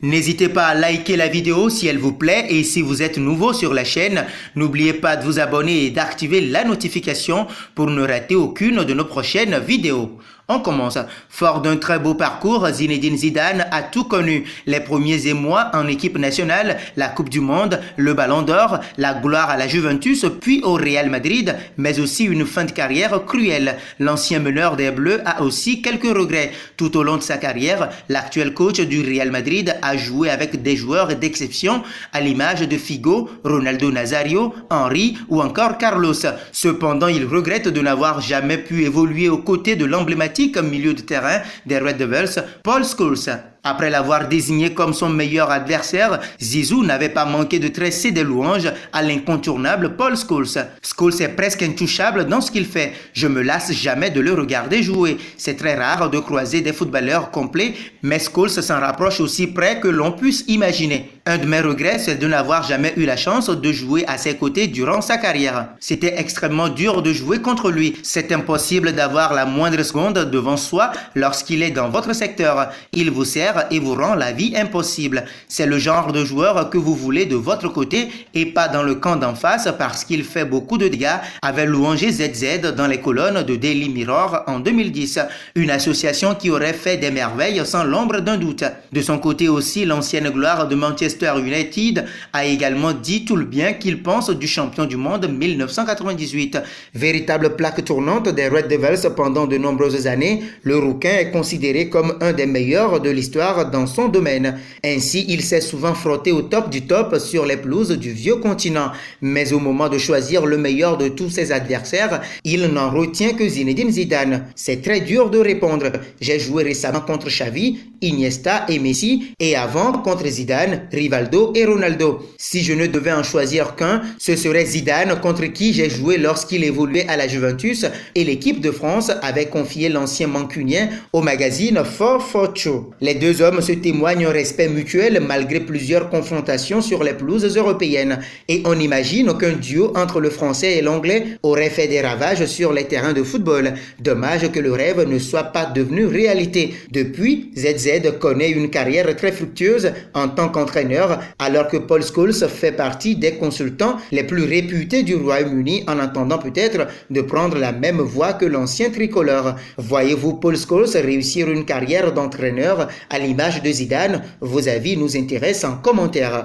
N'hésitez pas à liker la vidéo si elle vous plaît et si vous êtes nouveau sur la chaîne, n'oubliez pas de vous abonner et d'activer la notification pour ne rater aucune de nos prochaines vidéos. On commence. Fort d'un très beau parcours, Zinedine Zidane a tout connu. Les premiers émois en équipe nationale, la Coupe du Monde, le Ballon d'Or, la gloire à la Juventus, puis au Real Madrid, mais aussi une fin de carrière cruelle. L'ancien meneur des Bleus a aussi quelques regrets. Tout au long de sa carrière, l'actuel coach du Real Madrid a joué avec des joueurs d'exception, à l'image de Figo, Ronaldo Nazario, Henry ou encore Carlos. Cependant, il regrette de n'avoir jamais pu évoluer aux côtés de l'emblématique milieu de terrain des Red Devils, Paul Scholes. Après l'avoir désigné comme son meilleur adversaire, Zizou n'avait pas manqué de tresser des louanges à l'incontournable Paul Scholes. Scholes est presque intouchable dans ce qu'il fait. Je me lasse jamais de le regarder jouer. C'est très rare de croiser des footballeurs complets, mais Scholes s'en rapproche aussi près que l'on puisse imaginer. Un de mes regrets, c'est de n'avoir jamais eu la chance de jouer à ses côtés durant sa carrière. C'était extrêmement dur de jouer contre lui. C'est impossible d'avoir la moindre seconde devant soi lorsqu'il est dans votre secteur. Il vous sert et vous rend la vie impossible. C'est le genre de joueur que vous voulez de votre côté et pas dans le camp d'en face parce qu'il fait beaucoup de dégâts, avait louangé ZZ dans les colonnes de Daily Mirror en 2010. Une association qui aurait fait des merveilles sans l'ombre d'un doute. De son côté aussi, l'ancienne gloire de Manchester United a également dit tout le bien qu'il pense du champion du monde 1998. Véritable plaque tournante des Red Devils pendant de nombreuses années, le rouquin est considéré comme un des meilleurs de l'histoire dans son domaine. Ainsi, il s'est souvent frotté au top du top sur les pelouses du vieux continent. Mais au moment de choisir le meilleur de tous ses adversaires, il n'en retient que Zinedine Zidane. C'est très dur de répondre. J'ai joué récemment contre Xavi, Iniesta et Messi, et avant contre Zidane, Rivaldo et Ronaldo. Si je ne devais en choisir qu'un, ce serait Zidane contre qui j'ai joué lorsqu'il évoluait à la Juventus et l'équipe de France avait confié l'ancien mancunien au magazine 442. Les deux hommes se témoignent un respect mutuel malgré plusieurs confrontations sur les pelouses européennes. Et on imagine qu'un duo entre le français et l'anglais aurait fait des ravages sur les terrains de football. Dommage que le rêve ne soit pas devenu réalité. Depuis, ZZ connaît une carrière très fructueuse en tant qu'entraîneur, alors que Paul Scholes fait partie des consultants les plus réputés du Royaume-Uni en attendant peut-être de prendre la même voie que l'ancien tricolore. Voyez-vous Paul Scholes réussir une carrière d'entraîneur à l'image de Zidane? Vos avis nous intéressent en commentaire.